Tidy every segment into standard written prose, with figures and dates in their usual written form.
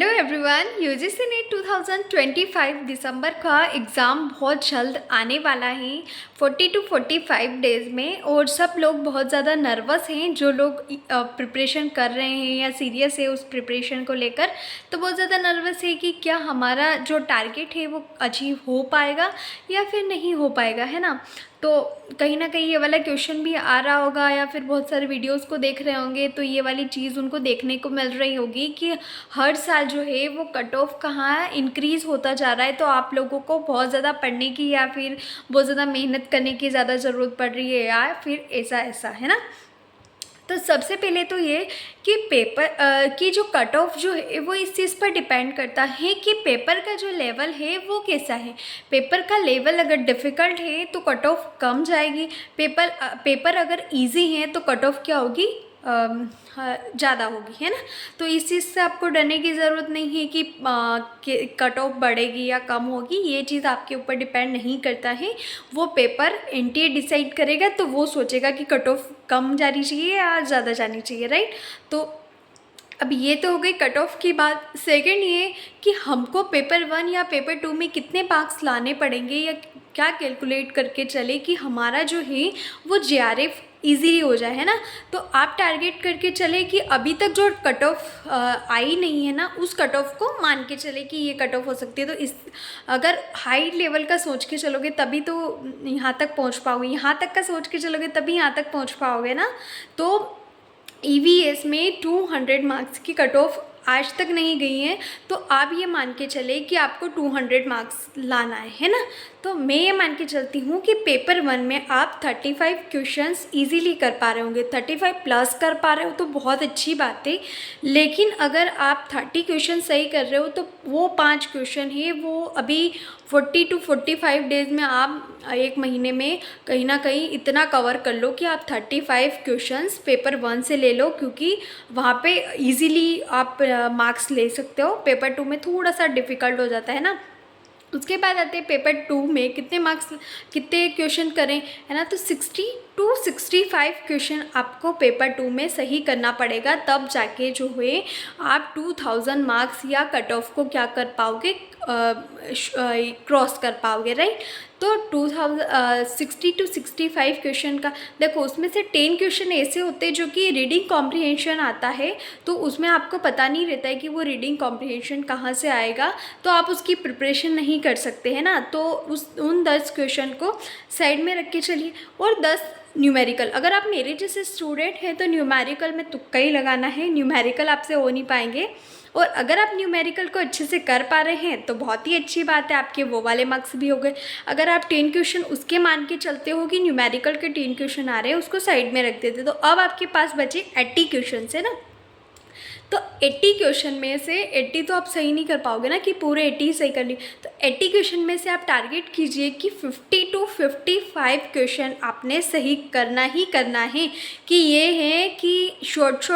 Hello everyone, UGC net 2025 दिसंबर का exam बहुत जल्द आने वाला है 40 to 45 डेज़ में। और सब लोग बहुत ज़्यादा नर्वस हैं, जो लोग प्रिपरेशन कर रहे हैं या सीरियस है उस प्रिपरेशन को लेकर। तो बहुत ज़्यादा नर्वस है कि क्या हमारा जो टारगेट है वो अचीव हो पाएगा या फिर नहीं हो पाएगा, है ना। तो कहीं ना कहीं ये वाला क्वेश्चन भी आ रहा होगा या फिर बहुत सारे वीडियोस को देख रहे होंगे, तो ये वाली चीज़ उनको देखने को मिल रही होगी कि हर साल जो है वो कट ऑफ कहाँ इंक्रीज़ होता जा रहा है। तो आप लोगों को बहुत ज़्यादा पढ़ने की या फिर बहुत ज़्यादा मेहनत करने की ज़्यादा ज़रूरत पड़ रही है या फिर ऐसा ऐसा, है ना। तो सबसे पहले तो ये कि पेपर की जो कट ऑफ जो है वो इस चीज़ पर डिपेंड करता है कि पेपर का जो लेवल है वो कैसा है। पेपर का लेवल अगर डिफ़िकल्ट है तो कट ऑफ कम जाएगी। पेपर अगर इजी है तो कट ऑफ क्या होगी, ज़्यादा होगी, है ना। तो इस चीज़ से आपको डरने की ज़रूरत नहीं है कि कट ऑफ बढ़ेगी या कम होगी। ये चीज़ आपके ऊपर डिपेंड नहीं करता है, वो पेपर एनटीए डिसाइड करेगा। तो वो सोचेगा कि कट ऑफ कम जानी चाहिए या ज़्यादा जानी चाहिए, राइट। तो अब ये तो हो गई कट ऑफ की बात। सेकंड ये कि हमको पेपर 1 या पेपर 2 में कितने मार्क्स लाने पड़ेंगे या क्या कैलकुलेट करके चले कि हमारा जो है वो जेआरएफ ईजीली हो जाए, है ना। तो आप टारगेट करके चले कि अभी तक जो कट ऑफ आई नहीं है ना, उस कट ऑफ को मान के चले कि ये कट ऑफ हो सकती है। तो इस अगर हाई लेवल का सोच के चलोगे तभी तो यहाँ तक पहुँच पाओगे, यहाँ तक का सोच के चलोगे तभी यहाँ तक पहुँच पाओगे ना। तो ईवीएस में 200 मार्क्स की कट ऑफ आज तक नहीं गई है। तो आप ये मान के चले कि आपको 200 मार्क्स लाना है ना। तो मैं ये मान के चलती हूँ कि पेपर 1 में आप 35 क्वेश्चंस इजीली कर पा रहे होंगे। 35 प्लस कर पा रहे हो तो बहुत अच्छी बात है। लेकिन अगर आप 30 क्वेश्चन सही कर रहे हो तो वो 5 क्वेश्चन है वो अभी 40 to 45 डेज़ में आप एक महीने में कहीं ना कहीं इतना कवर कर लो कि आप 35 क्वेश्चंस पेपर 1 से ले लो, क्योंकि वहाँ पे इजीली आप मार्क्स ले सकते हो। पेपर 2 में थोड़ा सा डिफ़िकल्ट हो जाता है ना। उसके बाद आते हैं पेपर 2 में कितने क्वेश्चन करें, है ना। तो 60 to 65 क्वेश्चन आपको पेपर 2 में सही करना पड़ेगा, तब जाके जो है आप 2000 मार्क्स या कट ऑफ को क्या कर पाओगे, क्रॉस कर पाओगे, राइट। तो 60 to 65 क्वेश्चन का देखो, उसमें से 10 क्वेश्चन ऐसे होते हैं जो कि रीडिंग कॉम्प्रिहेंशन आता है। तो उसमें आपको पता नहीं रहता है कि वो रीडिंग कॉम्प्रिहेंशन कहाँ से आएगा, तो आप उसकी प्रिपरेशन नहीं कर सकते, है ना। तो उन 10 क्वेश्चन को साइड में रख के चलिए। और 10 न्यूमेरिकल, अगर आप मेरे जैसे स्टूडेंट हैं तो न्यूमेरिकल में तुक्का ही लगाना है, न्यूमेरिकल आपसे हो नहीं पाएंगे। और अगर आप न्यूमेरिकल को अच्छे से कर पा रहे हैं तो बहुत ही अच्छी बात है, आपके वो वाले मार्क्स भी हो गए। अगर आप 10 क्वेश्चन उसके मान के चलते हो कि न्यूमेरिकल के 10 क्वेश्चन आ रहे हैं, उसको साइड में रख देते, तो अब आपके पास बचे 80 क्वेश्चन है ना। तो 80 क्वेश्चन में से 80 तो आप सही नहीं कर पाओगे ना कि पूरे 80 सही कर लिए। तो 80 क्वेश्चन में से आप टारगेट कीजिए कि 50 to 55 क्वेश्चन आपने सही करना ही करना है। कि ये है कि शॉर्ट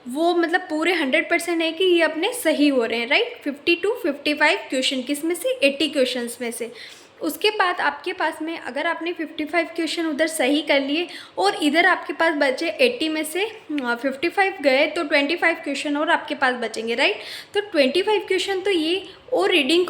वो मतलब पूरे 100% है कि ये अपने सही हो रहे हैं, राइट। 50 to 55 क्वेश्चन किस में से, 80 क्वेश्चन में से। उसके बाद आपके पास में अगर आपने 55 क्वेश्चन उधर सही कर लिए और इधर आपके पास बचे 80 में से 55 गए, तो 25 क्वेश्चन और आपके पास बचेंगे, राइट। तो 25 क्वेश्चन तो ये, और रीडिंग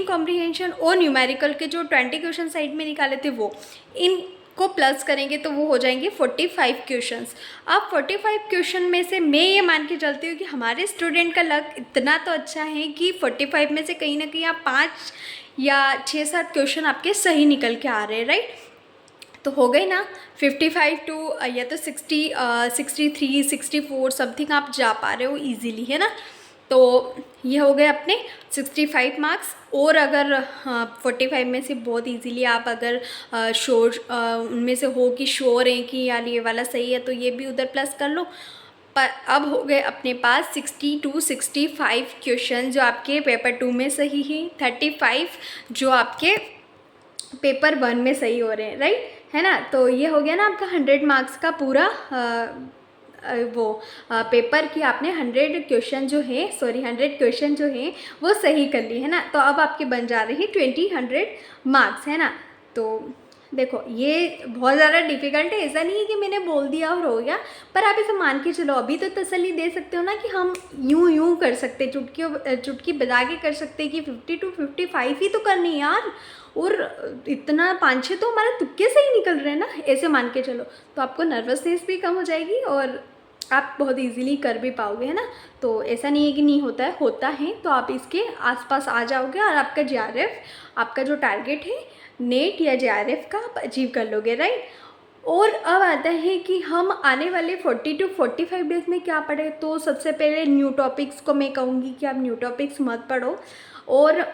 कॉम्प्रिहेंशन और न्यूमेरिकल के जो 20 क्वेश्चन साइड में निकाले थे वो इन को प्लस करेंगे तो वो हो जाएंगे 45 क्वेश्चंस। अब 45 क्वेश्चन में से मैं ये मान के चलती हूँ कि हमारे स्टूडेंट का लक इतना तो अच्छा है कि 45 में से कहीं ना कहीं आप 5 या 6-7 क्वेश्चन आपके सही निकल के आ रहे हैं, राइट। तो हो गई ना 55 टू या तो 63 64 समथिंग आप जा पा रहे हो ईजीली, है ना। तो ये हो गए अपने 65 मार्क्स। और अगर 45 में से बहुत इजीली आप अगर उनमें से हो कि श्योर हैं कि यार ये वाला सही है, तो ये भी उधर प्लस कर लो। पर अब हो गए अपने पास 60 to 65 क्वेश्चन जो आपके पेपर 2 में सही है, 35 जो आपके पेपर 1 में सही हो रहे हैं, राइट, है ना। तो ये हो गया ना आपका 100 मार्क्स का पूरा पेपर की आपने 100 क्वेश्चन जो है 100 क्वेश्चन जो है वो सही कर लिए, है ना। तो अब आपके बन जा रहे हैं 20 100 मार्क्स, है ना। तो देखो ये बहुत ज़्यादा डिफ़िकल्ट है, ऐसा नहीं है कि मैंने बोल दिया और हो गया, पर आप इसे मान के चलो। अभी तो तसल्ली दे सकते हो ना कि हम यूँ यूँ कर सकते, चुटकी बजा के कर सकते कि 50 टू 55 ही तो करनी है यार, और इतना 5-6 तो हमारे तुक्के से ही निकल रहे हैं ना, ऐसे मान के चलो। तो आपको नर्वसनेस भी कम हो जाएगी और आप बहुत इजीली कर भी पाओगे, है ना। तो ऐसा नहीं है कि नहीं होता है, होता है। तो आप इसके आसपास आ जाओगे और आपका जेआरएफ, आपका जो टारगेट है नेट या जेआरएफ का, आप अचीव कर लोगे, राइट। और अब आता है कि हम आने वाले 40 टू 45 डेज़ में क्या पढ़े। तो सबसे पहले न्यू टॉपिक्स को मैं कहूँगी कि आप न्यू टॉपिक्स मत पढ़ो, और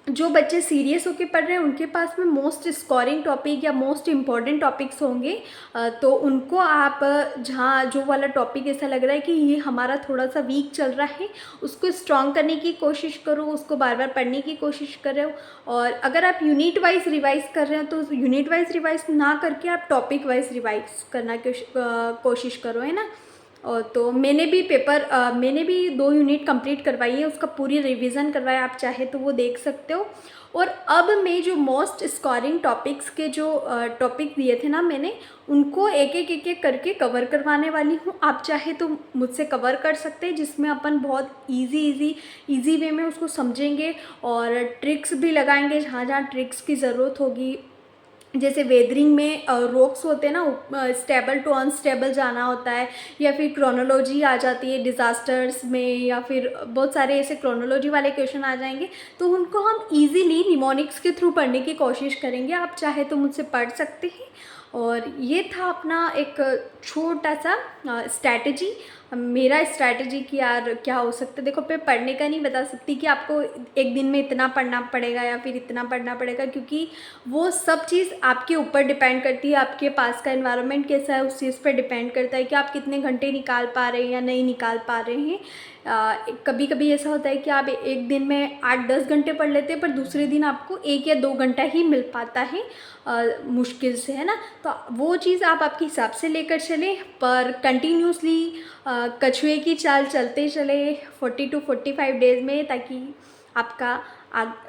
जो बच्चे सीरियस होकर पढ़ रहे हैं उनके पास में मोस्ट स्कोरिंग टॉपिक या मोस्ट इम्पॉर्टेंट टॉपिक्स होंगे। तो उनको आप जहाँ जो वाला टॉपिक ऐसा लग रहा है कि ये हमारा थोड़ा सा वीक चल रहा है, उसको स्ट्रॉन्ग करने की कोशिश करो, उसको बार बार पढ़ने की कोशिश करो। और अगर आप यूनिट वाइज रिवाइज कर रहे हैं तो यूनिट वाइज रिवाइज ना करके आप टॉपिक वाइज रिवाइज करना कोशिश करो, है ना। तो मैंने भी 2 यूनिट कंप्लीट करवाई है, उसका पूरी रिवीजन करवाया, आप चाहे तो वो देख सकते हो। और अब मैं जो मोस्ट स्कोरिंग टॉपिक्स के जो टॉपिक दिए थे ना मैंने, उनको एक एक करके कवर करवाने वाली हूँ। आप चाहे तो मुझसे कवर कर सकते हैं, जिसमें अपन बहुत इजी वे में उसको समझेंगे और ट्रिक्स भी लगाएंगे जहाँ जहाँ ट्रिक्स की ज़रूरत होगी। जैसे वेदरिंग में रोक्स होते हैं ना, स्टेबल टू अनस्टेबल जाना होता है, या फिर क्रोनोलॉजी आ जाती है डिज़ास्टर्स में, या फिर बहुत सारे ऐसे क्रोनोलॉजी वाले क्वेश्चन आ जाएंगे। तो उनको हम इजीली निमोनिक्स के थ्रू पढ़ने की कोशिश करेंगे, आप चाहे तो मुझसे पढ़ सकते हैं। और ये था अपना एक छोटा सा स्ट्रैटेजी, मेरा स्ट्रैटेजी कि यार क्या हो सकता है। देखो मैं पढ़ने का नहीं बता सकती कि आपको एक दिन में इतना पढ़ना पड़ेगा या फिर इतना पढ़ना पड़ेगा, क्योंकि वो सब चीज़ आपके ऊपर डिपेंड करती है, आपके पास का एनवायरनमेंट कैसा है उस चीज़ पर डिपेंड करता है कि आप कितने घंटे निकाल पा रहे हैं या नहीं निकाल पा रहे हैं। कभी कभी ऐसा होता है कि आप एक दिन में 8-10 घंटे पढ़ लेते हैं, पर दूसरे दिन आपको 1 या 2 घंटा ही मिल पाता है मुश्किल से, है ना। तो वो चीज़ आप आपके हिसाब से लेकर चलें, पर कंटिन्यूसली कछुए की चाल चलते चले 40 टू 45 डेज़ में, ताकि आपका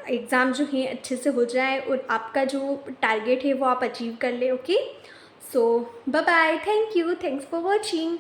एग्ज़ाम जो है अच्छे से हो जाए और आपका जो टारगेट है वो आप अचीव कर ले। Okay, so bye bye, thank you, thanks for watching.